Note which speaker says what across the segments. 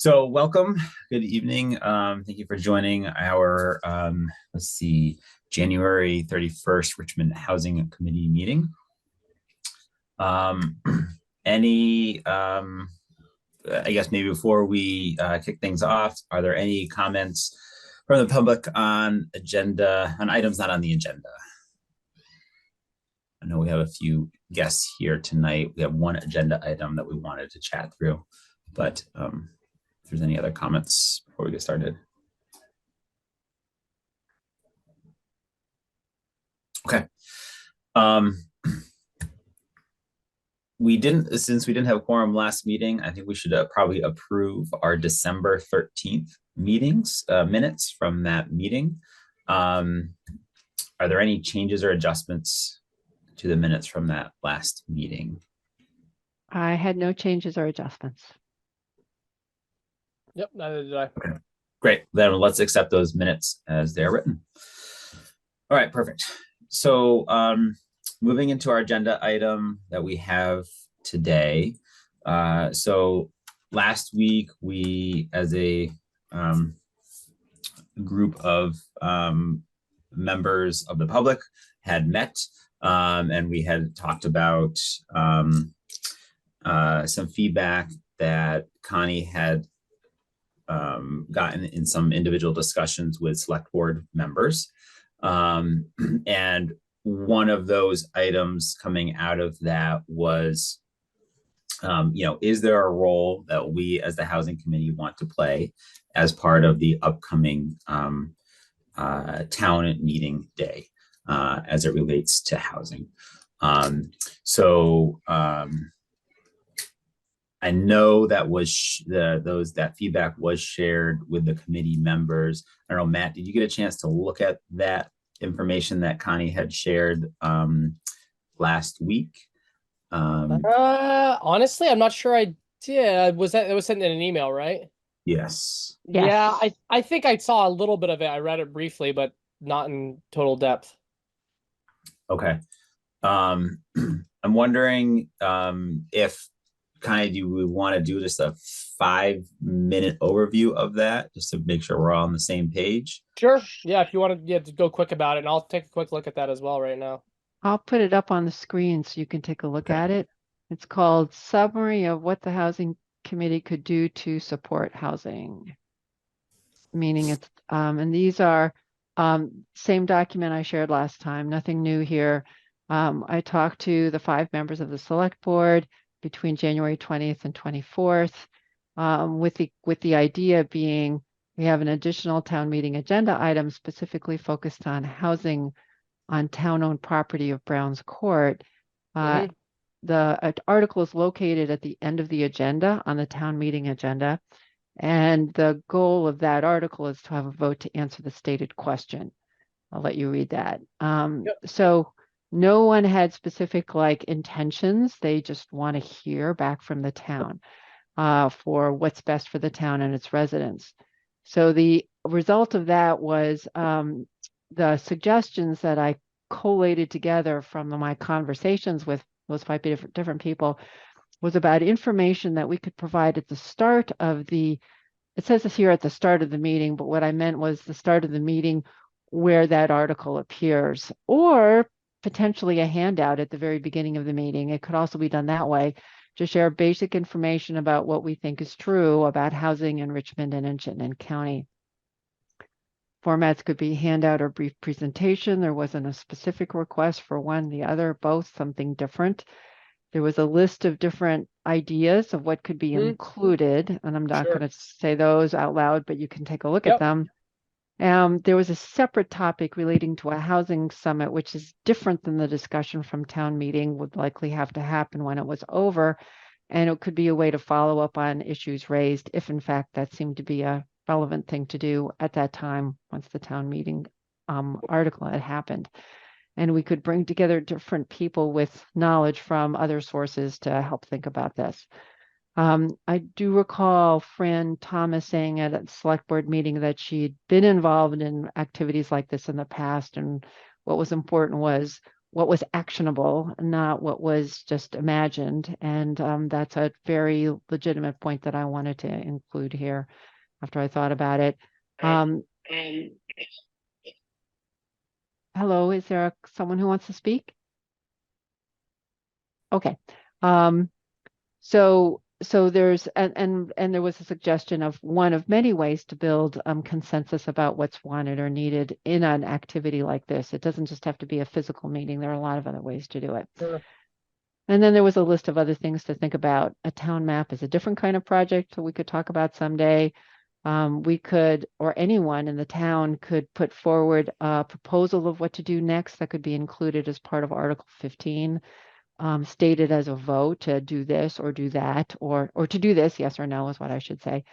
Speaker 1: So welcome, good evening. Thank you for joining our, let's see, January 31st Richmond Housing Committee meeting. Um, I guess maybe before we kick things off, are there any comments from the public on items not on the agenda? I know we have a few guests here tonight. We have one agenda item that we wanted to chat through, but if there's any other comments before we get started. Okay. Since we didn't have a quorum last meeting, I think we should probably approve our December 13th minutes from that meeting. Are there any changes or adjustments to the minutes from that last meeting?
Speaker 2: I had no changes or adjustments.
Speaker 3: Yep, neither did I.
Speaker 1: Okay. Great. Then let's accept those minutes as they're written. All right, perfect. So moving into our agenda item that we have today. So last week, we, as a group of members of the public, had met and we had talked about some feedback that Connie had gotten in some individual discussions with select board members. And one of those items coming out of that was, is there a role that we as the housing committee want to play as part of the upcoming town meeting day as it relates to housing? I know that that feedback was shared with the committee members. I don't know, Matt, did you get a chance to look at that information that Connie had shared last week?
Speaker 3: Honestly, I'm not sure I did. It was sent in an email, right?
Speaker 1: Yes.
Speaker 3: Yeah, I think I saw a little bit of it. I read it briefly, but not in total depth.
Speaker 1: Okay. I'm wondering if do we want to do just a 5-minute overview of that just to make sure we're all on the same page?
Speaker 3: Sure. Yeah, if you want to go quick about it, and I'll take a quick look at that as well right now.
Speaker 2: I'll put it up on the screen so you can take a look at it. It's called Summary of What the Housing Committee Could Do to Support Housing. Meaning it's, and these are same document I shared last time, nothing new here. I talked to the 5 members of the select board between January 20th and 24th, with the idea being we have an additional town meeting agenda item specifically focused on housing on town-owned property of Browns Court. The article is located at the end of the agenda on the town meeting agenda. And the goal of that article is to have a vote to answer the stated question. I'll let you read that. So no one had specific intentions. They just want to hear back from the town for what's best for the town and its residents. So the result of that was the suggestions that I collated together from my conversations with those 5 different people was about information that we could provide at the start of it says it's here at the start of the meeting, but what I meant was the start of the meeting where that article appears, or potentially a handout at the very beginning of the meeting. It could also be done that way, to share basic information about what we think is true about housing in Richmond and in Chittenden County. Formats could be handout or brief presentation. There wasn't a specific request for one, the other, both, something different. There was a list of different ideas of what could be included, and I'm not going to say those out loud, but you can take a look at them. There was a separate topic relating to a housing summit, which is different than the discussion from town meeting, would likely have to happen when it was over. And it could be a way to follow up on issues raised if, in fact, that seemed to be a relevant thing to do at that time once the town meeting article had happened. And we could bring together different people with knowledge from other sources to help think about this. I do recall Fran Thomas saying at a select board meeting that she'd been involved in activities like this in the past. And what was important was what was actionable, not what was just imagined. And that's a very legitimate point that I wanted to include here after I thought about it. Hello, is there someone who wants to speak? Okay. So there's and there was a suggestion of one of many ways to build consensus about what's wanted or needed in an activity like this. It doesn't just have to be a physical meeting. There are a lot of other ways to do it.
Speaker 3: Sure.
Speaker 2: And then there was a list of other things to think about. A town map is a different kind of project, so we could talk about someday. We could, or anyone in the town could put forward a proposal of what to do next that could be included as part of Article 15. Stated as a vote to do this or do that, or to do this, yes or no is what I should say.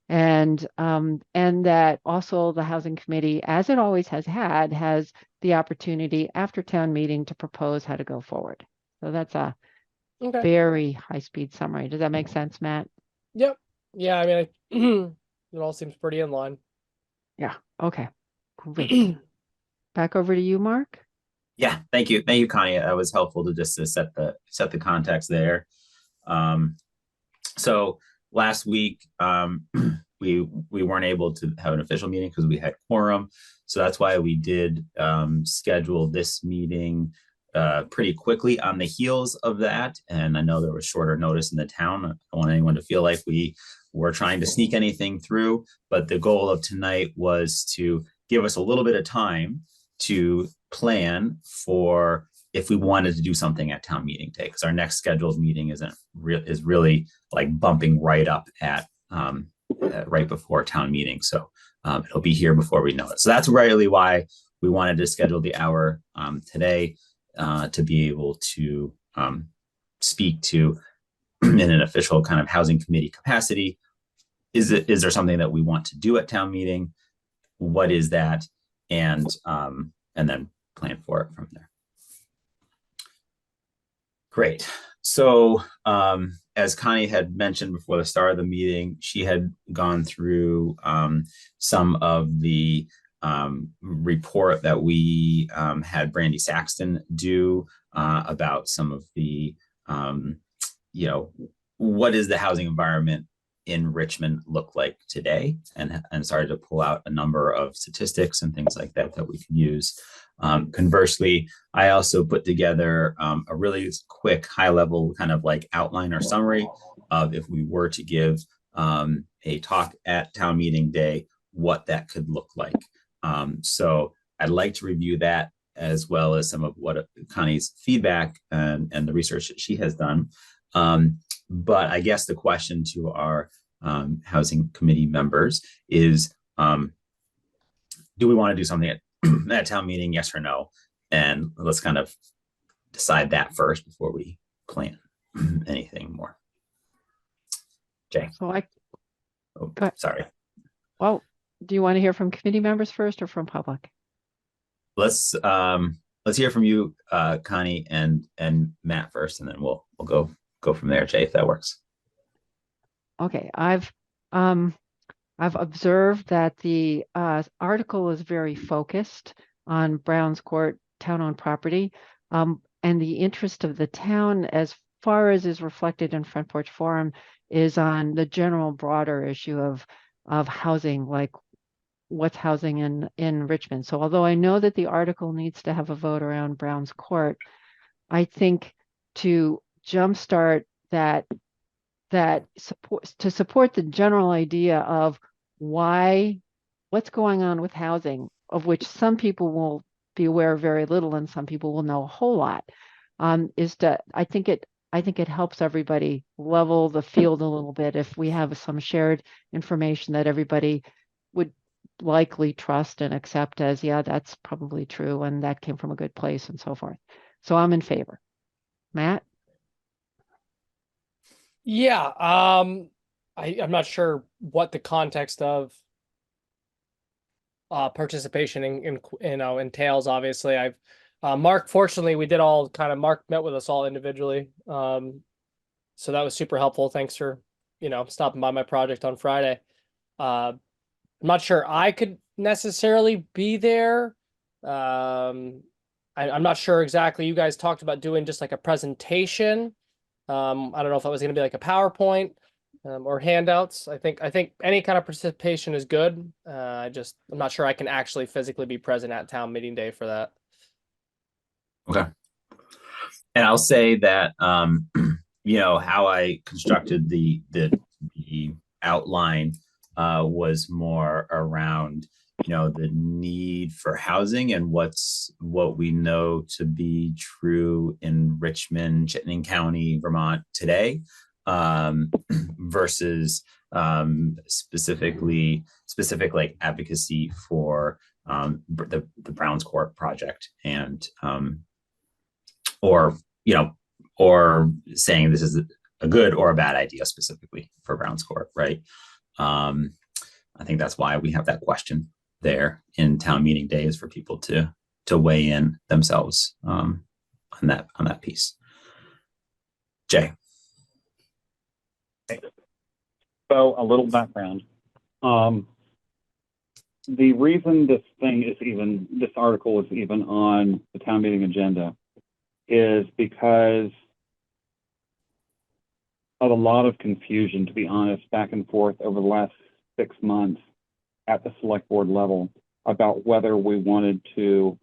Speaker 2: And that also the housing committee, as it always has had, has the opportunity after town meeting to propose how to go forward. So that's a
Speaker 3: Okay.
Speaker 2: very high-speed summary. Does that make sense, Matt?
Speaker 3: Yep. Yeah, I mean, it all seems pretty in line.
Speaker 2: Yeah. Okay. Great. Back over to you, Mark.
Speaker 1: Yeah, thank you, Connie. That was helpful to set the context there. So last week, we weren't able to have an official meeting because we had quorum. So that's why we did schedule this meeting pretty quickly on the heels of that. And I know there was shorter notice in the town. I don't want anyone to feel like we were trying to sneak anything through, but the goal of tonight was to give us a little bit of time to plan for if we wanted to do something at town meeting day, because our next scheduled meeting is really like bumping right up at right before town meeting. So it'll be here before we know it. So that's really why we wanted to schedule the hour today to be able to speak to in an official kind of housing committee capacity. Is there something that we want to do at town meeting? What is that? And then plan for it from there. Great. So as Connie had mentioned before the start of the meeting, she had gone through some of the report that we had Brandy Saxton do about some of the, what is the housing environment in Richmond look like today, and started to pull out a number of statistics and things like that that we can use. Conversely, I also put together a really quick high level kind of like outline or summary of if we were to give a talk at town meeting day, what that could look like. So I'd like to review that as well as some of what Connie's feedback and the research that she has done. But I guess the question to our housing committee members is, do we want to do something at town meeting, yes or no? And let's kind of decide that first before we plan anything more. Jay.
Speaker 2: So
Speaker 1: Sorry.
Speaker 2: Well, do you want to hear from committee members first or from public?
Speaker 1: Let's hear from you, Connie and Matt first, and then we'll go from there, Jay, if that works.
Speaker 2: Okay, I've observed that the article is very focused on Browns Court town-owned property, and the interest of the town, as far as is reflected in Front Porch Forum, is on the general broader issue of housing, like what's housing in Richmond. So although I know that the article needs to have a vote around Browns Court, I think to jumpstart that support the general idea of what's going on with housing, of which some people will be aware of very little and some people will know a whole lot, I think it helps everybody level the field a little bit if we have some shared information that everybody would likely trust and accept as, yeah, that's probably true and that came from a good place and so forth. So I'm in favor. Matt?
Speaker 3: Yeah, I'm not sure what the context of participation entails. Obviously, Mark, fortunately, we did all Mark met with us all individually. So that was super helpful. Thanks for, stopping by my project on Friday. I'm not sure I could necessarily be there. I'm not sure exactly. You guys talked about doing just like a presentation. I don't know if it was going to be like a PowerPoint or handouts. I think any kind of participation is good. I'm not sure I can actually physically be present at town meeting day for that.
Speaker 1: Okay. And I'll say that how I constructed the outline was more around the need for housing and what we know to be true in Richmond, Chittenden County, Vermont today, versus specific like advocacy for the Browns Court project, and or saying this is a good or a bad idea specifically for Browns Court, right? I think that's why we have that question there in town meeting days for people to weigh in themselves on that piece. Jay.
Speaker 4: So a little background. The reason this article is even on the town meeting agenda is because of a lot of confusion, to be honest, back and forth over the last 6 months at the select board level about whether we wanted to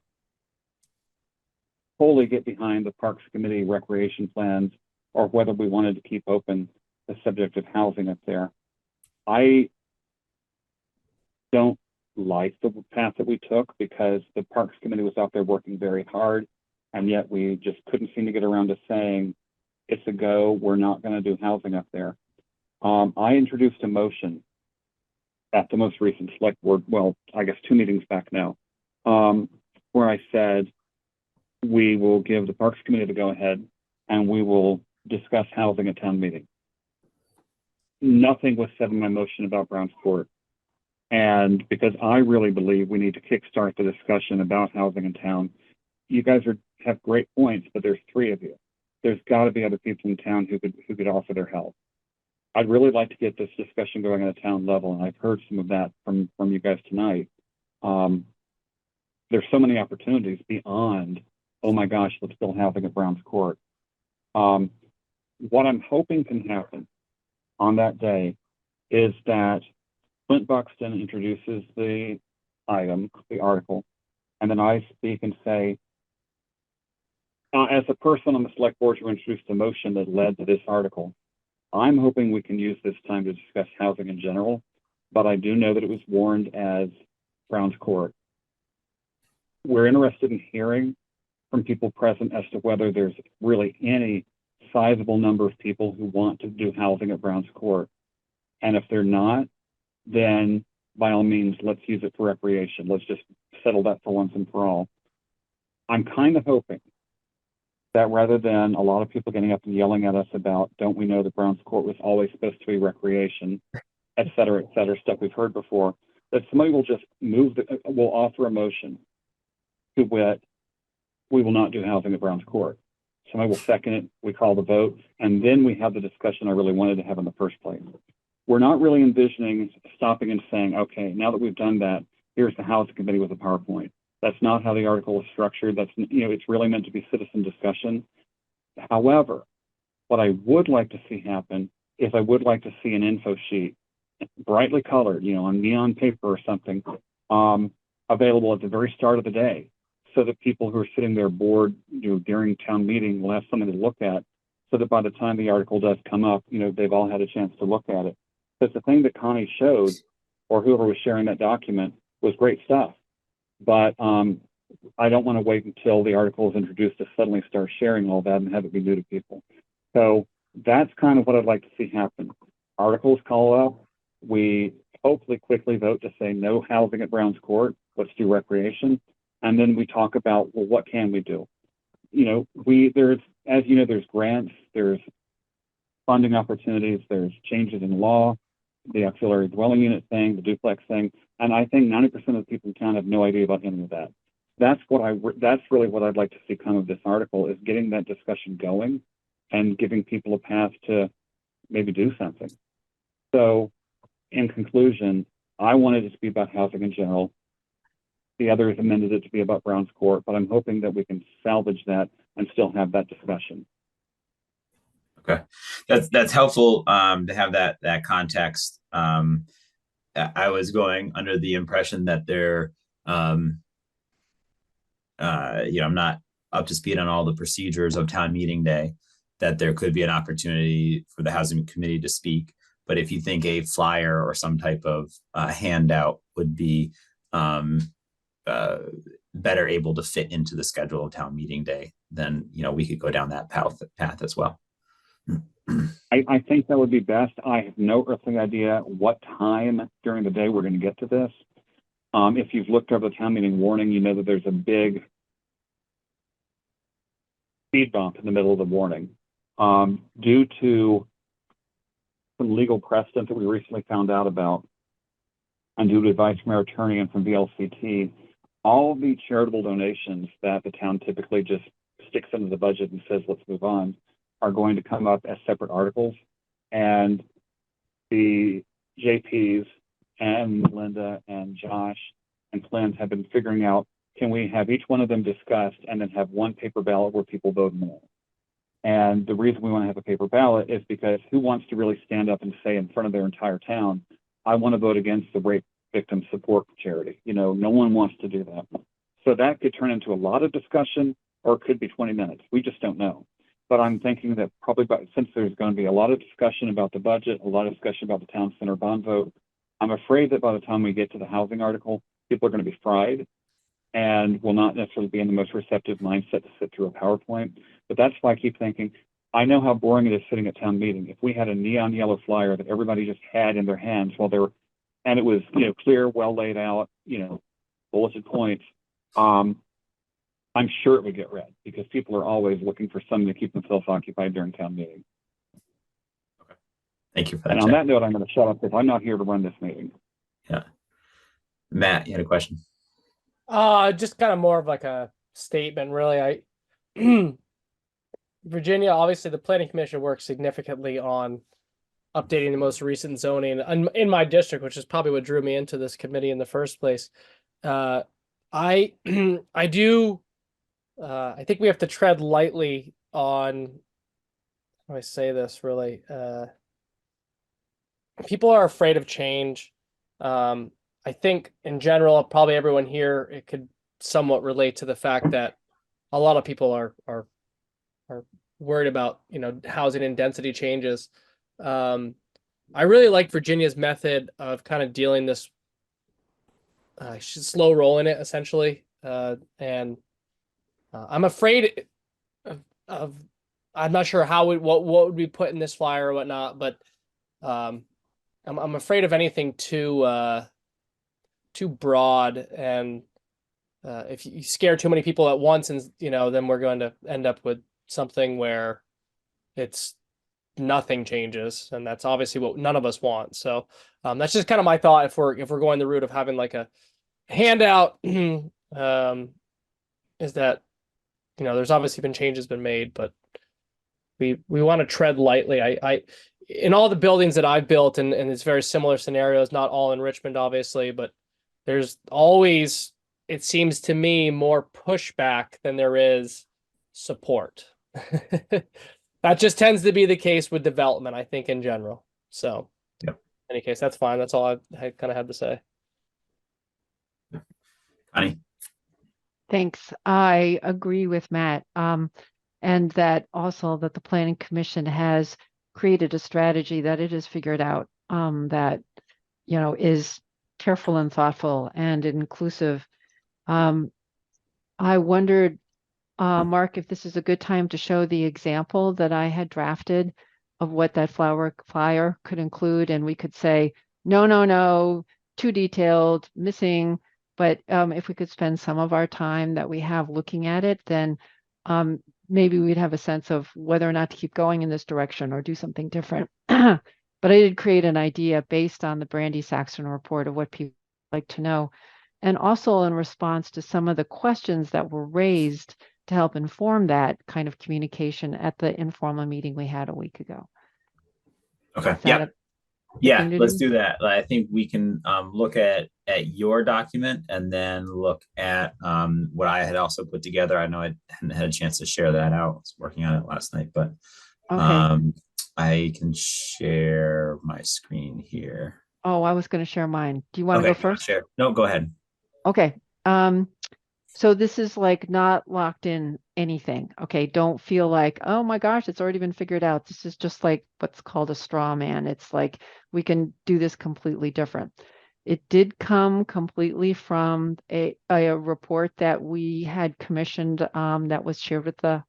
Speaker 4: fully get behind the Parks Committee recreation plans or whether we wanted to keep open the subject of housing up there. I don't like the path that we took because the Parks Committee was out there working very hard, and yet we just couldn't seem to get around to saying, it's a go, we're not going to do housing up there. I introduced a motion at the most recent select board, well, I guess 2 meetings back now, where I said, we will give the Parks Committee the go-ahead and we will discuss housing at town meeting. Nothing was said in my motion about Browns Court. And because I really believe we need to kickstart the discussion about housing in town. You guys have great points, but there's 3 of you. There's got to be other people in town who could offer their help. I'd really like to get this discussion going at a town level, and I've heard some of that from you guys tonight. There's so many opportunities beyond, oh my gosh, let's build housing at Browns Court. What I'm hoping can happen on that day is that Clint Buxton introduces the item, the article, and then I speak and say, as a person on the select board who introduced the motion that led to this article, I'm hoping we can use this time to discuss housing in general, but I do know that it was warned as Browns Court. We're interested in hearing from people present as to whether there's really any sizable number of people who want to do housing at Browns Court. And if they're not, then by all means, let's use it for recreation. Let's just settle that for once and for all. I'm kind of hoping that rather than a lot of people getting up and yelling at us about, don't we know that Browns Court was always supposed to be recreation, et cetera, stuff we've heard before, that somebody will just will offer a motion to wit, we will not do housing at Browns Court. Somebody will second it, we call the vote, and then we have the discussion I really wanted to have in the first place. We're not really envisioning stopping and saying, okay, now that we've done that, here's the housing committee with a PowerPoint. That's not how the article is structured. That's, it's really meant to be citizen discussion. However, what I would like to see happen is I would like to see an info sheet, brightly colored, on neon paper or something, available at the very start of the day, so that people who are sitting there bored, during town meeting will have something to look at, so that by the time the article does come up, they've all had a chance to look at it. Because the thing that Connie showed, or whoever was sharing that document, was great stuff. But I don't want to wait until the article is introduced to suddenly start sharing all that and have it be new to people. So that's kind of what I'd like to see happen. Articles call up. We hopefully quickly vote to say no housing at Browns Court. Let's do recreation. And then we talk about, well, what can we do? There's grants, there's funding opportunities, there's changes in law, the auxiliary dwelling unit thing, the duplex thing. And I think 90% of the people in town have no idea about any of that. That's really what I'd like to see come of this article, is getting that discussion going and giving people a path to maybe do something. So in conclusion, I wanted it to be about housing in general. The others amended it to be about Browns Court, but I'm hoping that we can salvage that and still have that discussion.
Speaker 1: Okay, that's helpful to have that context. I was going under the impression that there, I'm not up to speed on all the procedures of town meeting day, that there could be an opportunity for the housing committee to speak. But if you think a flyer or some type of handout would be better able to fit into the schedule of town meeting day, then we could go down that path as well.
Speaker 4: I think that would be best. I have no earthly idea what time during the day we're going to get to this. If you've looked over the town meeting warning, you know that there's a big speed bump in the middle of the warning. Due to some legal precedent that we recently found out about, and due to advice from our attorney and from VLCT, all the charitable donations that the town typically just sticks into the budget and says, let's move on, are going to come up as separate articles. And the JPs and Linda and Josh and Clint have been figuring out, can we have each one of them discussed and then have one paper ballot where people vote no? And the reason we want to have a paper ballot is because who wants to really stand up and say in front of their entire town, I want to vote against the rape victim support charity? No one wants to do that. So that could turn into a lot of discussion, or it could be 20 minutes. We just don't know. But I'm thinking that probably since there's going to be a lot of discussion about the budget, a lot of discussion about the town center bond vote, I'm afraid that by the time we get to the housing article, people are going to be fried and will not necessarily be in the most receptive mindset to sit through a PowerPoint. But that's why I keep thinking, I know how boring it is sitting at town meeting. If we had a neon yellow flyer that everybody just had in their hands while they were, and it was, clear, well laid out, bulleted points, I'm sure it would get read because people are always looking for something to keep themselves occupied during town meeting.
Speaker 1: Okay. Thank you for that.
Speaker 4: And on that note, I'm going to shut up because I'm not here to run this meeting.
Speaker 1: Yeah. Matt, you had a question?
Speaker 3: Just kind of more of like a statement, really. Virginia, obviously the planning commission works significantly on updating the most recent zoning in my district, which is probably what drew me into this committee in the first place. I think we have to tread lightly on, how do I say this really? People are afraid of change. I think in general, probably everyone here, it could somewhat relate to the fact that a lot of people are worried about, housing and density changes. I really like Virginia's method of kind of dealing this, slow rolling it essentially. And I'm afraid of I'm not sure what would be put in this flyer or whatnot, but I'm afraid of anything too broad, and if you scare too many people at once, and then we're going to end up with something where it's nothing changes, and that's obviously what none of us want. So that's just kind of my thought. If we're going the route of having like a handout, is that there's obviously been changes been made, but we want to tread lightly. I in all the buildings that I've built, and it's very similar scenarios, not all in Richmond, obviously, but there's always, it seems to me, more pushback than there is support. That just tends to be the case with development, I think, in general. So,
Speaker 1: yep.
Speaker 3: In any case, that's fine. That's all I kind of had to say.
Speaker 1: Connie?
Speaker 2: Thanks. I agree with Matt. And that also that the Planning Commission has created a strategy that it has figured out that, is careful and thoughtful and inclusive. I wondered, Mark, if this is a good time to show the example that I had drafted of what that flyer could include. And we could say, no, too detailed, missing. But if we could spend some of our time that we have looking at it, then maybe we'd have a sense of whether or not to keep going in this direction or do something different. But I did create an idea based on the Brandy Saxon report of what people like to know, and also in response to some of the questions that were raised to help inform that kind of communication at the informal meeting we had a week ago.
Speaker 1: Okay.
Speaker 2: Yeah.
Speaker 1: Yeah,
Speaker 2: thing to
Speaker 1: let's
Speaker 2: do?
Speaker 1: do that. I think we can look at your document and then look at what I had also put together. I know I hadn't had a chance to share that out. I was working on it last night, but
Speaker 2: Okay.
Speaker 1: I can share my screen here.
Speaker 2: Oh, I was going to share mine. Do you want to
Speaker 1: Okay,
Speaker 2: go
Speaker 1: you wanna
Speaker 2: first?
Speaker 1: share? No, go ahead.
Speaker 2: Okay. So this is like not locked in anything. Okay. Don't feel like, oh my gosh, it's already been figured out. This is just like what's called a straw man. It's like we can do this completely different. It did come completely from a report that we had commissioned that was shared with the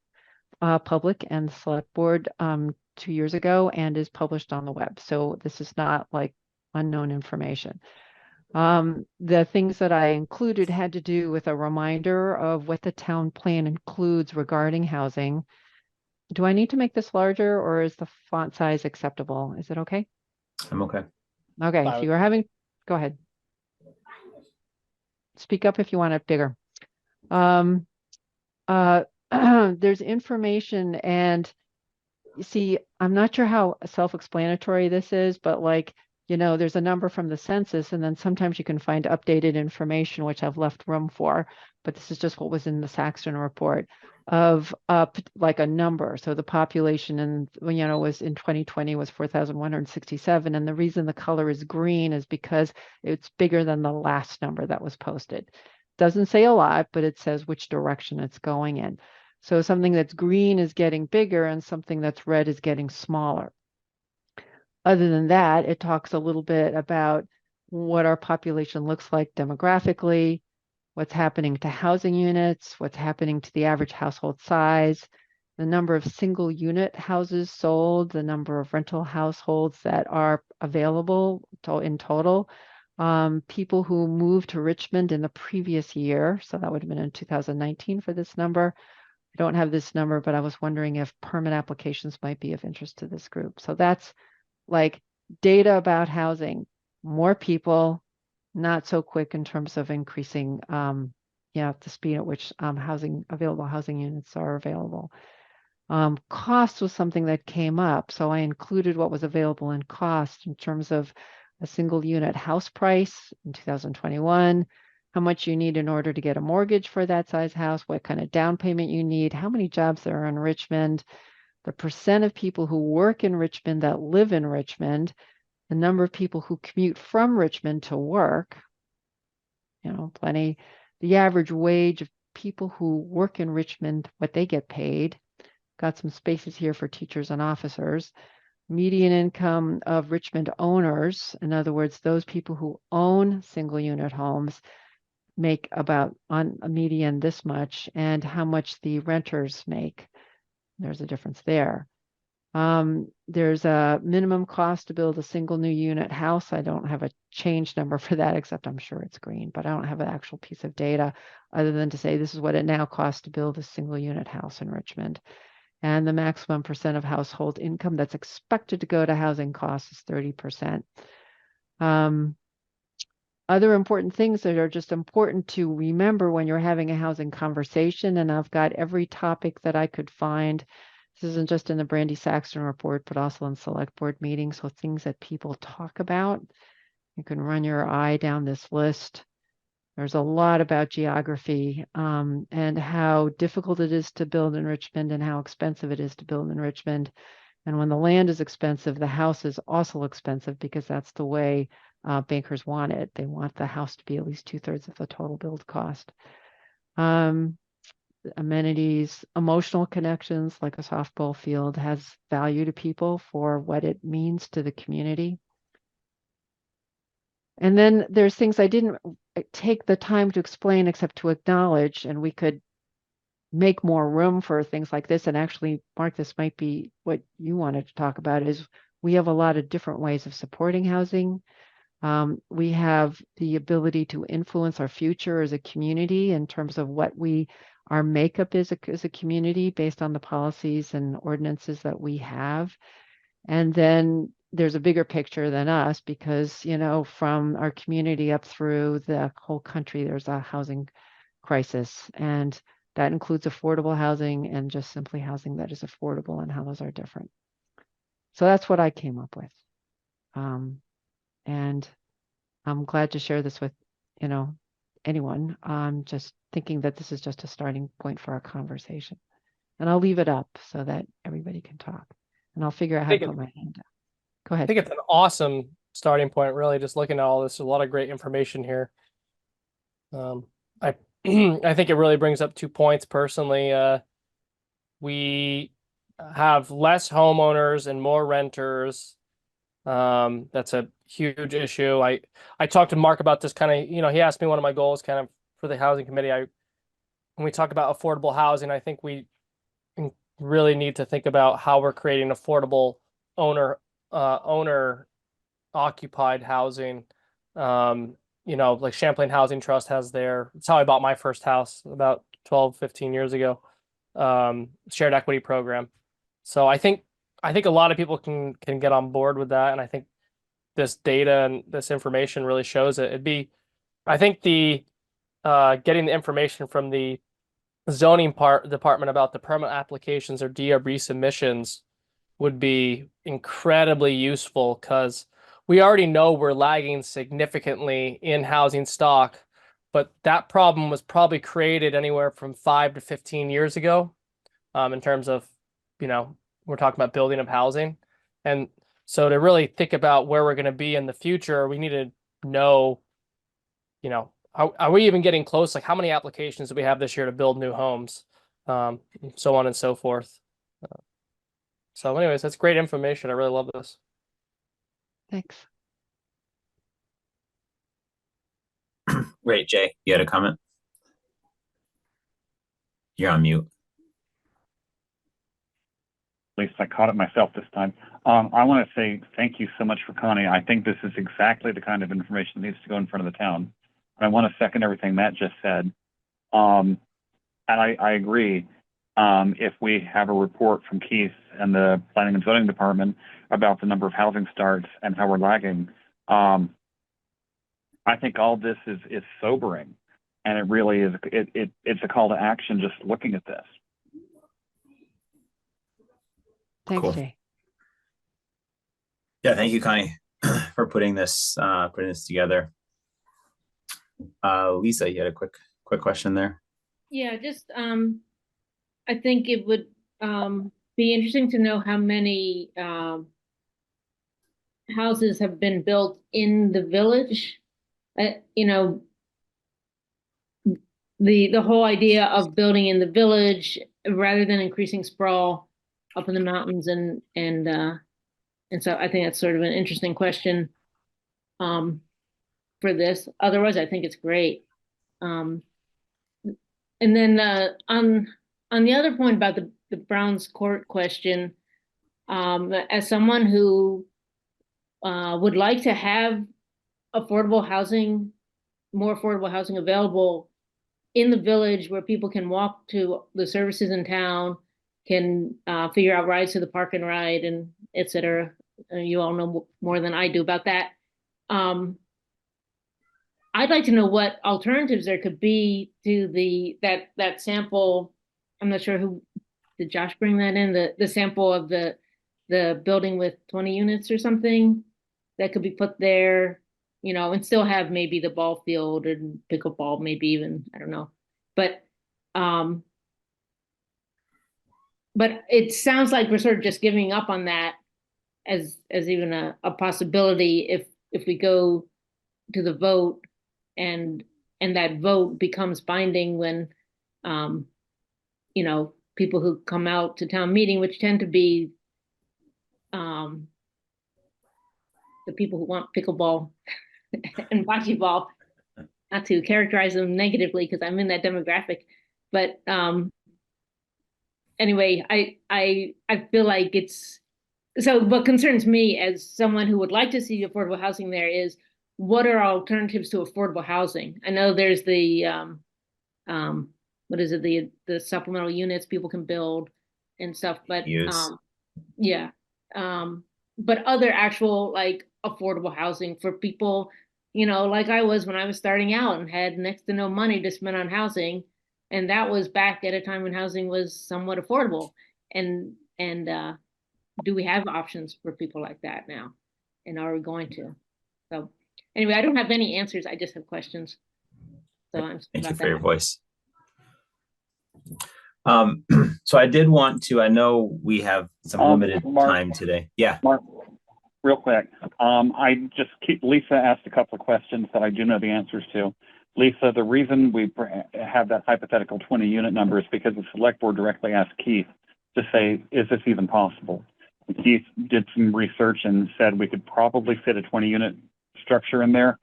Speaker 2: public and the select board 2 years ago and is published on the web. So this is not like unknown information. The things that I included had to do with a reminder of what the town plan includes regarding housing. Do I need to make this larger or is the font size acceptable? Is it okay?
Speaker 1: I'm okay.
Speaker 2: Okay, if
Speaker 3: Fine.
Speaker 2: you are having, go ahead. Speak up if you want it bigger. Um, there's information and you see, I'm not sure how self-explanatory this is, but like, there's a number from the census, and then sometimes you can find updated information, which I've left room for, but this is just what was in the Saxton report of like a number. So the population was in 2020 was 4,167. And the reason the color is green is because it's bigger than the last number that was posted. Doesn't say a lot, but it says which direction it's going in. So something that's green is getting bigger and something that's red is getting smaller. Other than that, it talks a little bit about what our population looks like demographically, what's happening to housing units, what's happening to the average household size, the number of single unit houses sold, the number of rental households that are available in total, people who moved to Richmond in the previous year. So that would have been in 2019 for this number. I don't have this number, but I was wondering if permit applications might be of interest to this group. So that's like data about housing, more people, not so quick in terms of increasing, the speed at which available housing units are available. Cost was something that came up. So I included what was available in cost in terms of a single unit house price in 2021, how much you need in order to get a mortgage for that size house, what kind of down payment you need, how many jobs there are in Richmond, the percent of people who work in Richmond that live in Richmond, the number of people who commute from Richmond to work, plenty, the average wage of people who work in Richmond, what they get paid. Got some spaces here for teachers and officers. Median income of Richmond owners, in other words, those people who own single unit homes, make about on a median this much, and how much the renters make. There's a difference there. There's a minimum cost to build a single new unit house. I don't have a change number for that, except I'm sure it's green, but I don't have an actual piece of data other than to say this is what it now costs to build a single unit house in Richmond. And the maximum percent of household income that's expected to go to housing costs is 30%. Other important things that are just important to remember when you're having a housing conversation, and I've got every topic that I could find. This isn't just in the Brandy Saxton report, but also in select board meetings. So things that people talk about. You can run your eye down this list. There's a lot about geography and how difficult it is to build in Richmond and how expensive it is to build in Richmond. And when the land is expensive, the house is also expensive because that's the way bankers want it. They want the house to be at least 2/3 of the total build cost. Amenities, emotional connections, like a softball field, has value to people for what it means to the community. And then there's things I didn't take the time to explain except to acknowledge, and we could make more room for things like this. And actually, Mark, this might be what you wanted to talk about, is we have a lot of different ways of supporting housing. We have the ability to influence our future as a community in terms of what our makeup is as a community based on the policies and ordinances that we have. And then there's a bigger picture than us because, from our community up through the whole country, there's a housing crisis. And that includes affordable housing and just simply housing that is affordable and how those are different. So that's what I came up with. And I'm glad to share this with, anyone. I'm just thinking that this is just a starting point for our conversation. And I'll leave it up so that everybody can talk. And I'll figure out how to put my hand down. Go
Speaker 3: I
Speaker 2: ahead.
Speaker 3: think it's an awesome starting point, really, just looking at all this. A lot of great information here. I I think it really brings up 2 points personally. We have less homeowners and more renters. That's a huge issue. I talked to Mark about this kind of, he asked me one of my goals kind of for the housing committee. When we talk about affordable housing, I think we really need to think about how we're creating affordable owner occupied housing. Like Champlain Housing Trust has it's how I bought my first house about 12, 15 years ago. Shared equity program. So I think a lot of people can get on board with that, and I think this data and this information really shows it. I think the getting the information from the zoning department about the permit applications or DRB resubmissions would be incredibly useful, because we already know we're lagging significantly in housing stock, but that problem was probably created anywhere from 5 to 15 years ago, in terms of, we're talking about building of housing. And so to really think about where we're going to be in the future, we need to know, are we even getting close? Like, how many applications do we have this year to build new homes? So on and so forth. So anyways, that's great information. I really love this.
Speaker 2: Thanks.
Speaker 1: Great, Jay, you had a comment? You're on mute.
Speaker 4: At least I caught it myself this time. I want to say thank you so much for Connie. I think this is exactly the kind of information that needs to go in front of the town. I want to second everything Matt just said. And I agree. If we have a report from Keith and the Planning and Zoning Department about the number of housing starts and how we're lagging, I think all this is sobering, and it really is. It's a call to action just looking at this.
Speaker 2: Thanks,
Speaker 1: Cool.
Speaker 2: Jay.
Speaker 1: Yeah, thank you, Connie, for putting this together. Lisa, you had a quick question there.
Speaker 5: Yeah, just I think it would be interesting to know how many houses have been built in the village. The whole idea of building in the village rather than increasing sprawl up in the mountains, and so I think that's sort of an interesting question for this. Otherwise, I think it's great. And then on the other point about the Browns Court question, as someone who would like to have affordable housing, more affordable housing available in the village where people can walk to the services in town, can figure out rides to the park and ride, and et cetera. You all know more than I do about that. I'd like to know what alternatives there could be to that sample. I'm not sure who did Josh bring that in, the sample of the building with 20 units or something that could be put there, and still have maybe the ball field and pickleball, maybe even, I don't know. But it sounds like we're sort of just giving up on that as even a possibility if we go to the vote and that vote becomes binding when people who come out to town meeting, which tend to be the people who want pickleball and bocce ball, not to characterize them negatively because I'm in that demographic, but anyway, I feel like it's so. What concerns me as someone who would like to see affordable housing there is, what are alternatives to affordable housing? I know there's the what is it, the supplemental units people can build and stuff, but yeah, but other actual like affordable housing for people, like I was when I was starting out and had next to no money to spend on housing, and that was back at a time when housing was somewhat affordable. And do we have options for people like that now? And are we going to? So anyway, I don't have any answers. I just have questions. So I'm sorry
Speaker 1: Thank you
Speaker 5: about
Speaker 1: for your
Speaker 5: that.
Speaker 1: voice. So I did want to, I know we have some limited
Speaker 4: Mark.
Speaker 1: time today. Yeah.
Speaker 4: Mark, real quick, Lisa asked a couple of questions that I do know the answers to. Lisa, the reason we have that hypothetical 20 unit number is because the select board directly asked Keith to say, is this even possible? And Keith did some research and said we could probably fit a 20 unit structure in there.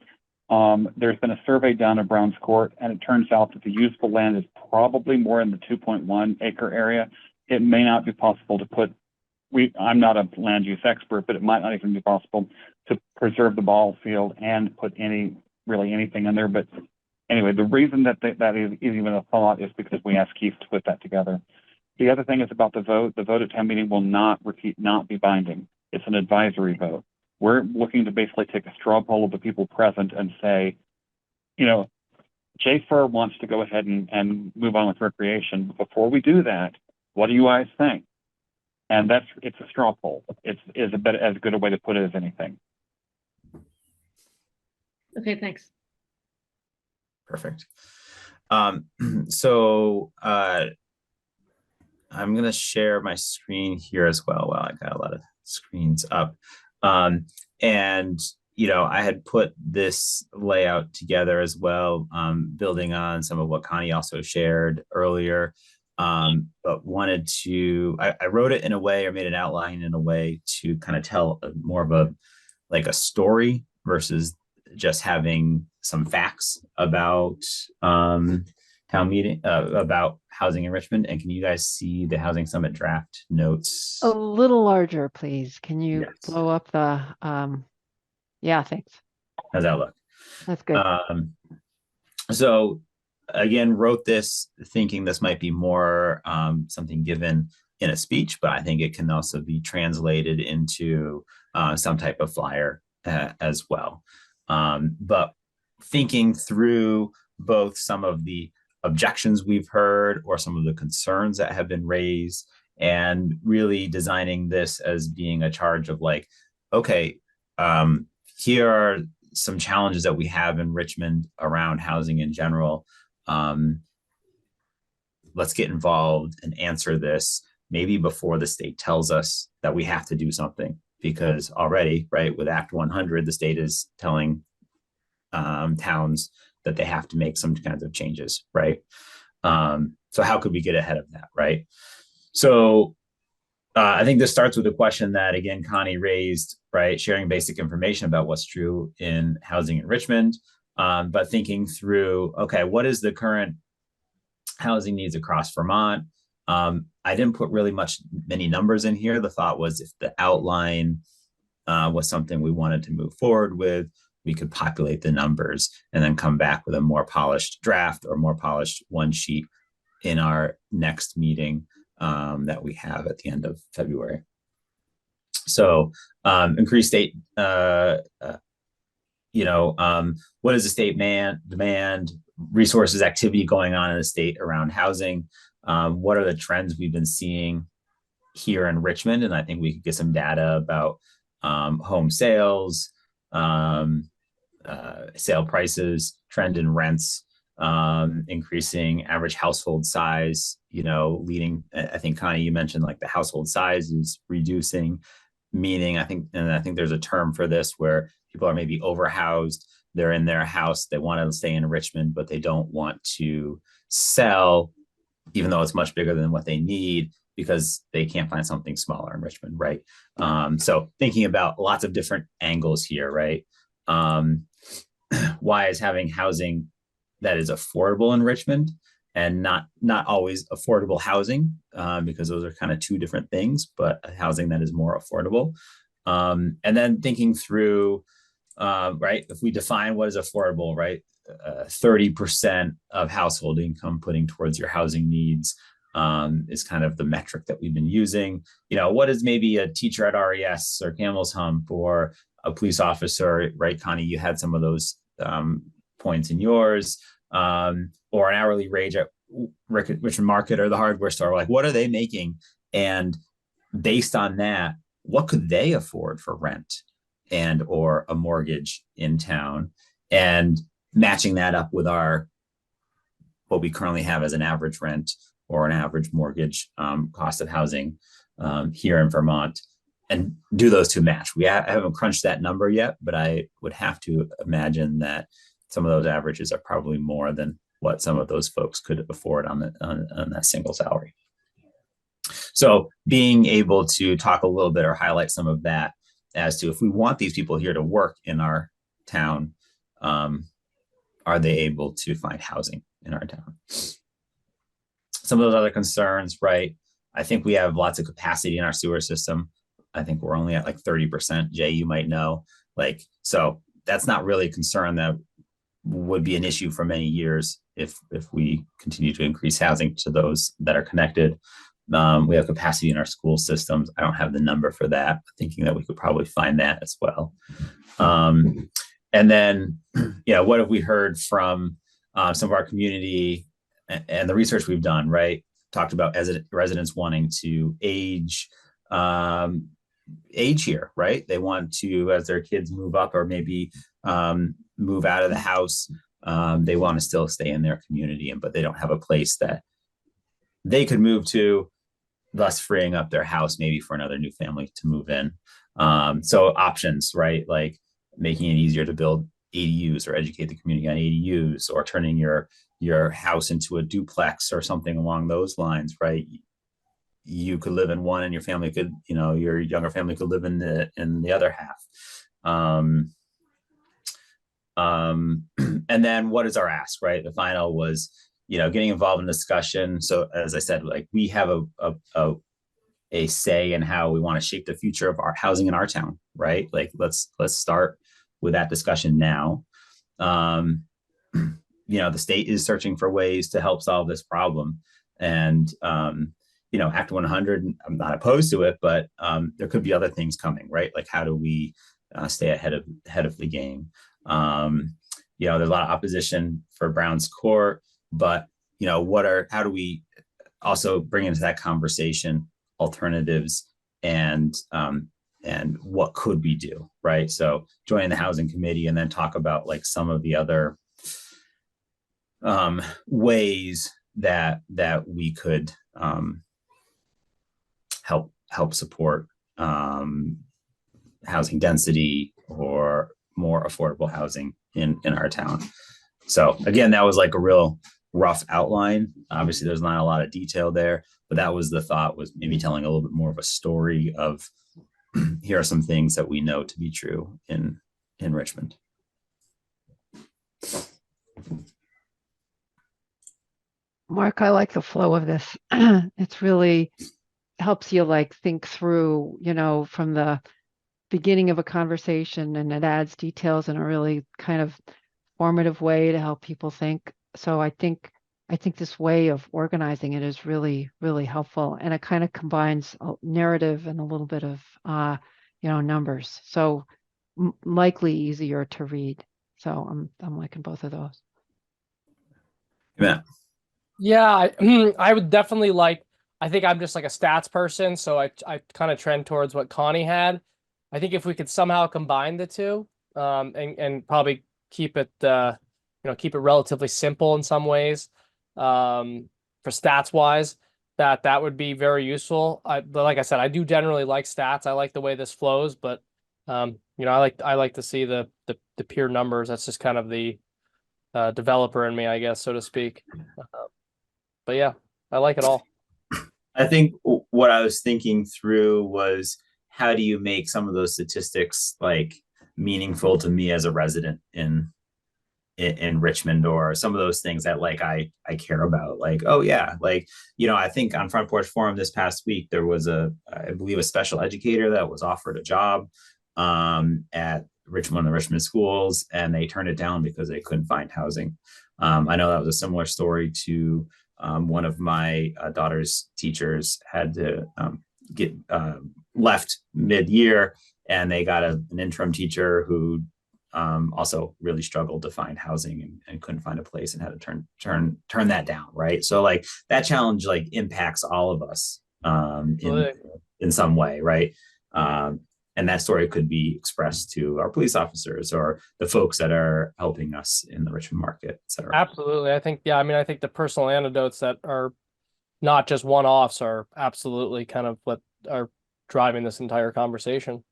Speaker 4: There's been a survey done of Browns Court, and it turns out that the usable land is probably more in the 2.1 acre area. It may not be possible to put, I'm not a land use expert, but it might not even be possible to preserve the ball field and put really anything in there. But anyway, the reason that is even a thought is because we asked Keith to put that together. The other thing is about the vote. The vote at town meeting will not be binding. It's an advisory vote. We're looking to basically take a straw poll of the people present and say, Jay Furr wants to go ahead and move on with recreation. Before we do that, what do you guys think? And it's a straw poll. It's as good a way to put it as anything.
Speaker 5: Okay, thanks.
Speaker 1: Perfect. So I'm going to share my screen here as well. Wow, I got a lot of screens up. And, I had put this layout together as well, building on some of what Connie also shared earlier. But wanted to, I wrote it in a way, or made an outline in a way to kind of tell more of a story versus just having some facts about town meeting, about housing in Richmond. And can you guys see the Housing Summit draft notes?
Speaker 2: A little larger, please. Can you
Speaker 1: Yes.
Speaker 2: blow up the, yeah, thanks.
Speaker 1: How's that look?
Speaker 2: That's good.
Speaker 1: So again, wrote this thinking this might be more something given in a speech, but I think it can also be translated into some type of flyer as well. But thinking through both some of the objections we've heard or some of the concerns that have been raised, and really designing this as being a charge of okay, here are some challenges that we have in Richmond around housing in general. Let's get involved and answer this maybe before the state tells us that we have to do something, because already, right, with Act 100, the state is telling towns that they have to make some kinds of changes, right? So how could we get ahead of that, right? So I think this starts with a question that, again, Connie raised, right? Sharing basic information about what's true in housing in Richmond, but thinking through, okay, what is the current housing needs across Vermont? I didn't put really many numbers in here. The thought was if the outline was something we wanted to move forward with, we could populate the numbers and then come back with a more polished draft or more polished one sheet in our next meeting that we have at the end of February. So increased state, what is the state demand, resources, activity going on in the state around housing? What are the trends we've been seeing here in Richmond? And I think we could get some data about home sales, sale prices, trend in rents, increasing average household size, leading, I think Connie, you mentioned the household size is reducing, meaning I think there's a term for this where people are maybe overhoused. They're in their house, they want to stay in Richmond, but they don't want to sell, even though it's much bigger than what they need, because they can't find something smaller in Richmond, right? So thinking about lots of different angles here, right? Why is having housing that is affordable in Richmond and not always affordable housing, because those are kind of two different things, but housing that is more affordable. And then thinking through, right, if we define what is affordable, right, 30% of household income putting towards your housing needs is kind of the metric that we've been using. What is maybe a teacher at RES or Camel's Hump or a police officer, right, Connie, you had some of those points in yours, or an hourly wage at Richmond Market or the hardware store, what are they making? And based on that, what could they afford for rent? and or a mortgage in town, and matching that up with what we currently have as an average rent or an average mortgage cost of housing here in Vermont, and do those two match. I haven't crunched that number yet, but I would have to imagine that some of those averages are probably more than what some of those folks could afford on that single salary. So being able to talk a little bit or highlight some of that as to, if we want these people here to work in our town, are they able to find housing in our town? Some of those other concerns, right? I think we have lots of capacity in our sewer system. I think we're only at like 30%. Jay, you might know. So that's not really a concern that would be an issue for many years if we continue to increase housing to those that are connected. We have capacity in our school systems. I don't have the number for that, thinking that we could probably find that as well. And then, what have we heard from some of our community and the research we've done, right? Talked about residents wanting to age here, right? They want to, as their kids move up or maybe move out of the house, they want to still stay in their community, but they don't have a place that they could move to, thus freeing up their house maybe for another new family to move in. So options, right? Like making it easier to build ADUs or educate the community on ADUs, or turning your house into a duplex or something along those lines, right? You could live in one and your family could, your younger family could live in the other half. And then what is our ask, right? The final was, getting involved in discussion. So as I said, like, we have a say in how we want to shape the future of our housing in our town, right? Like, let's start with that discussion now. The state is searching for ways to help solve this problem. And, Act 100, I'm not opposed to it, but there could be other things coming, right? Like, how do we stay ahead of the game? There's a lot of opposition for Brown's Court, but how do we also bring into that conversation alternatives and what could we do, right? So join the housing committee and then talk about like some of the other ways that we could help support housing density or more affordable housing in our town. So again, that was like a real rough outline. Obviously, there's not a lot of detail there, but that was the thought, was maybe telling a little bit more of a story of here are some things that we know to be true in Richmond.
Speaker 2: Mark, I like the flow of this. It's really helps you like think through, from the beginning of a conversation, and it adds details in a really kind of formative way to help people think. So I think this way of organizing it is really, really helpful, and it kind of combines a narrative and a little bit of numbers. So likely easier to read. So I'm liking both of those.
Speaker 3: Yeah, I would definitely I think I'm just like a stats person, so I kind of trend towards what Connie had. I think if we could somehow combine the two, and probably keep it keep it relatively simple in some ways, for stats wise, that would be very useful. But like I said, I do generally like stats. I like the way this flows, but I like to see the pure numbers. That's just kind of the developer in me, I guess, so to speak. But yeah, I like it all.
Speaker 1: I think what I was thinking through was, how do you make some of those statistics like meaningful to me as a resident in Richmond, or some of those things that like I care about, like, oh yeah, like, I think on Front Porch Forum this past week, there was I believe a special educator that was offered a job at one of the Richmond schools, and they turned it down because they couldn't find housing. I know that was a similar story to one of my daughter's teachers had to get left mid-year, and they got an interim teacher who also really struggled to find housing and couldn't find a place, and had to turn that down, right? So like that challenge like impacts all of us in some way, right? And and that story could be expressed to our police officers or the folks that are helping us in the Richmond market, et cetera.
Speaker 3: Absolutely. I think, yeah, I mean, I think the personal anecdotes that are not just one-offs are absolutely kind of what are driving this entire conversation.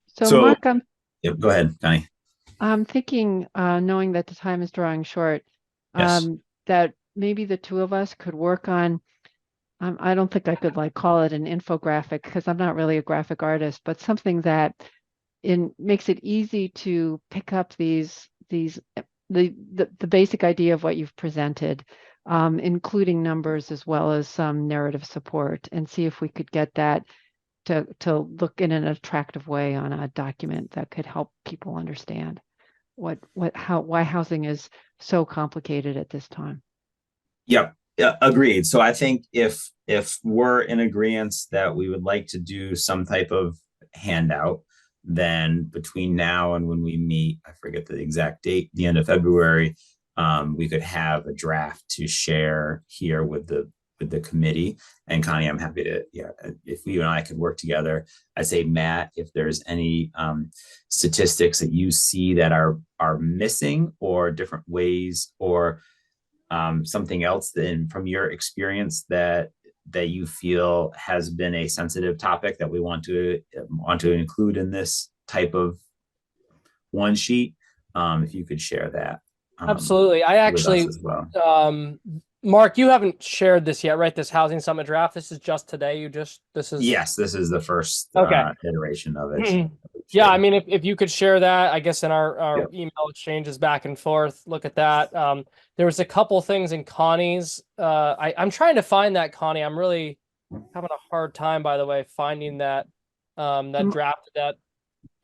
Speaker 2: So Mark,
Speaker 1: Yep, go ahead, Connie.
Speaker 2: I'm thinking, knowing that the time is drawing short,
Speaker 1: Yes.
Speaker 2: that maybe the two of us could work on, I don't think I could like call it an infographic because I'm not really a graphic artist, but something that makes it easy to pick up the basic idea of what you've presented, including numbers as well as some narrative support, and see if we could get that to look in an attractive way on a document that could help people understand why housing is so complicated at this time.
Speaker 1: Yep. Yeah, agreed. So I think if we're in agreement that we would like to do some type of handout, then between now and when we meet, I forget the exact date, the end of February, we could have a draft to share here with the committee. And Connie, I'm happy to, if you and I could work together. I say, Matt, if there's any statistics that you see that are missing, or different ways, or something else then from your experience that you feel has been a sensitive topic that we want to include in this type of one sheet, if you could share that.
Speaker 3: Absolutely. I actually,
Speaker 1: as well.
Speaker 3: Mark, you haven't shared this yet, right? This housing summit draft. This is just today.
Speaker 1: Yes, this is the first iteration of it.
Speaker 3: Yeah, I mean, if you could share that, I guess in our
Speaker 1: Yep.
Speaker 3: email exchanges back and forth, look at that. There was a couple things in Connie's. I'm trying to find that, Connie. I'm really having a hard time, by the way, finding that draft that.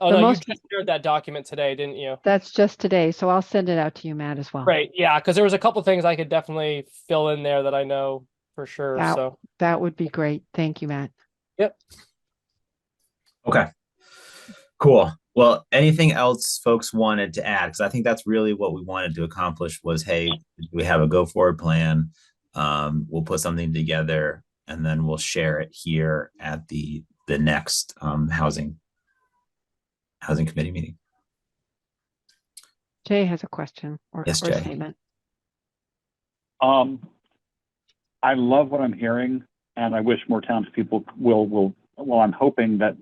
Speaker 3: Oh no, you just shared that document today, didn't you?
Speaker 2: That's just today, so I'll send it out to you, Matt, as well.
Speaker 3: Right, yeah, because there was a couple things I could definitely fill in there that I know for sure. So
Speaker 2: that would be great. Thank you, Matt.
Speaker 3: Yep.
Speaker 1: Okay. Cool. Well, anything else folks wanted to add? Because I think that's really what we wanted to accomplish was, hey, we have a go forward plan. We'll put something together and then we'll share it here at the next housing committee meeting.
Speaker 2: Jay has a question or
Speaker 1: Yes,
Speaker 2: a
Speaker 1: Jay.
Speaker 2: statement.
Speaker 4: I love what I'm hearing, and I wish more townspeople will. Well, I'm hoping that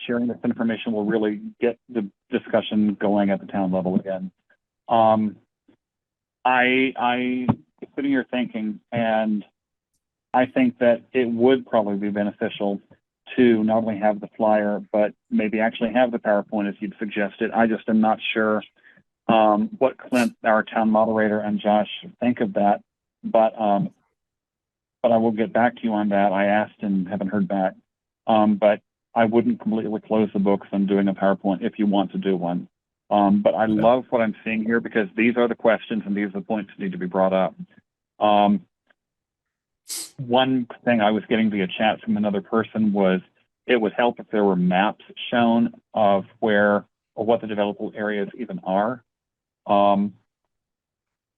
Speaker 4: sharing this information will really get the discussion going at the town level again. I sitting here thinking, and I think that it would probably be beneficial to not only have the flyer, but maybe actually have the PowerPoint as you'd suggested. I just am not sure what Clint, our town moderator, and Josh think of that. But I will get back to you on that. I asked and haven't heard back. But I wouldn't completely close the books on doing a PowerPoint if you want to do one. But I love what I'm seeing here because these are the questions and these are the points that need to be brought up. One thing I was getting via chat from another person was it would help if there were maps shown of where or what the developable areas even are.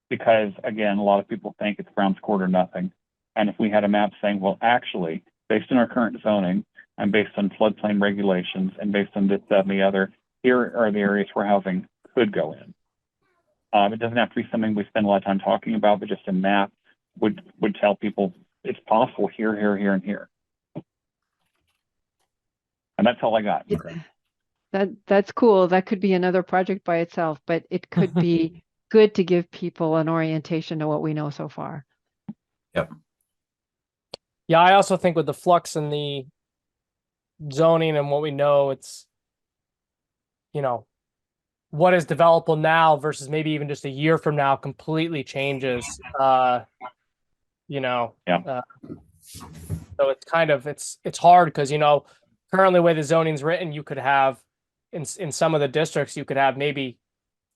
Speaker 4: Because again, a lot of people think it's Brown's Court or nothing. And if we had a map saying, well, actually, based on our current zoning and based on floodplain regulations and based on this, that, and the other, here are the areas where housing could go in. It doesn't have to be something we spend a lot of time talking about, but just a map would tell people it's possible here, here, here, and here. And that's all I got.
Speaker 1: Okay.
Speaker 2: That's cool. That could be another project by itself, but it could be good to give people an orientation to what we know so far.
Speaker 1: Yep.
Speaker 3: Yeah, I also think with the flux and the zoning and what we know, it's, what is developable now versus maybe even just a year from now completely changes. So it's kind of, it's hard because, currently the way the zoning's written, you could have in some of the districts, you could have maybe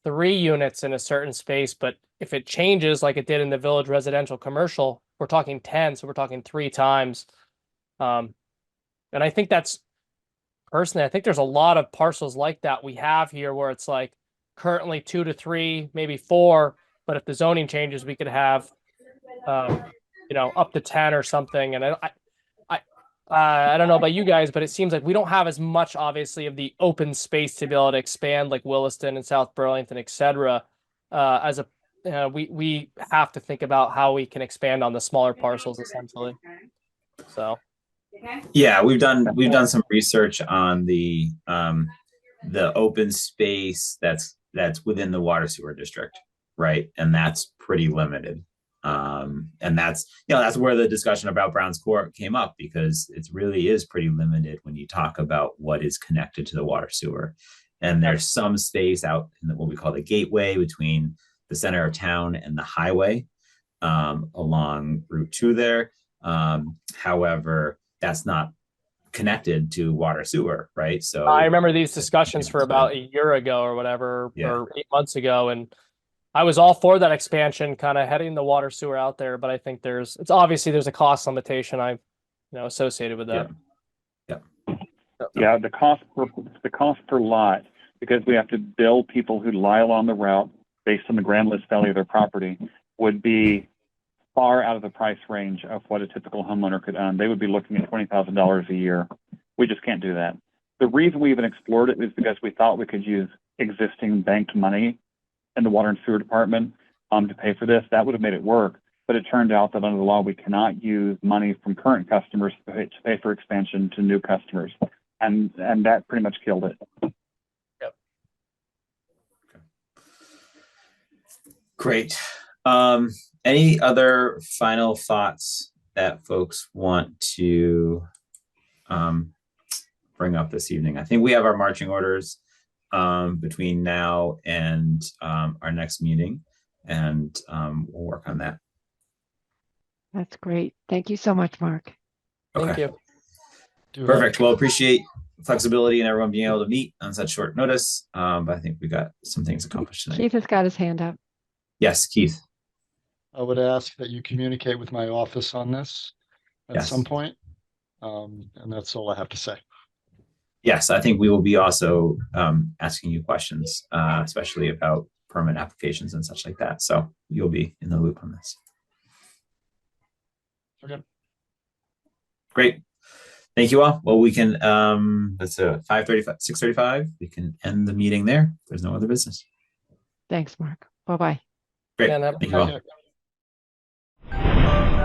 Speaker 3: 3 units in a certain space, but if it changes like it did in the village residential commercial, we're talking 10, so we're talking 3 times. And I think personally, I think there's a lot of parcels like that we have here where it's like currently 2 to 3, maybe 4, but if the zoning changes, we could have, up to 10 or something. And I don't know about you guys, but it seems like we don't have as much, obviously, of the open space to be able to expand like Williston and South Burlington, etc. As a we have to think about how we can expand on the smaller parcels, essentially. So
Speaker 1: Yeah, we've done some research on the open space that's within the water sewer district, right? And that's pretty limited. And that's, that's where the discussion about Brown's Court came up, because it really is pretty limited when you talk about what is connected to the water sewer. And there's some space out in what we call the gateway between the center of town and the highway along Route 2 there. However, that's not connected to water sewer, right? So
Speaker 3: I remember these discussions for about a year ago or whatever, or 8 months ago, and I was all for that expansion, kind of heading the water sewer out there. But I think there's a cost limitation associated with that.
Speaker 4: Yeah, the cost per lot, because we have to bill people who lie along the route based on the grand list value of their property, would be far out of the price range of what a typical homeowner could own. They would be looking at $20,000 a year. We just can't do that. The reason we even explored it is because we thought we could use existing banked money in the water and sewer department to pay for this. That would have made it work. But it turned out that under the law, we cannot use money from current customers to pay for expansion to new customers. And that pretty much killed it.
Speaker 3: Yep.
Speaker 1: Great. Any other final thoughts that folks want to bring up this evening? I think we have our marching orders between now and our next meeting, and we'll work on that.
Speaker 2: That's great. Thank you so much, Mark.
Speaker 3: Thank
Speaker 1: Okay.
Speaker 3: you.
Speaker 1: Perfect. Well, appreciate flexibility and everyone being able to meet on such short notice. But I think we got some things accomplished tonight.
Speaker 2: Keith has got his hand up.
Speaker 1: Yes, Keith.
Speaker 6: I would ask that you communicate with my office on this at some point. And that's all I have to say.
Speaker 1: Yes, I think we will be also asking you questions, especially about permit applications and such like that. So you'll be in the loop on this.
Speaker 6: Okay.
Speaker 1: Great. Thank you all. Well, we can, that's 5:35, 6:35. We can end the meeting there. There's no other business.
Speaker 2: Thanks, Mark. Bye-bye.
Speaker 1: Great.
Speaker 3: Yeah,
Speaker 1: Thank you all.
Speaker 6: Okay.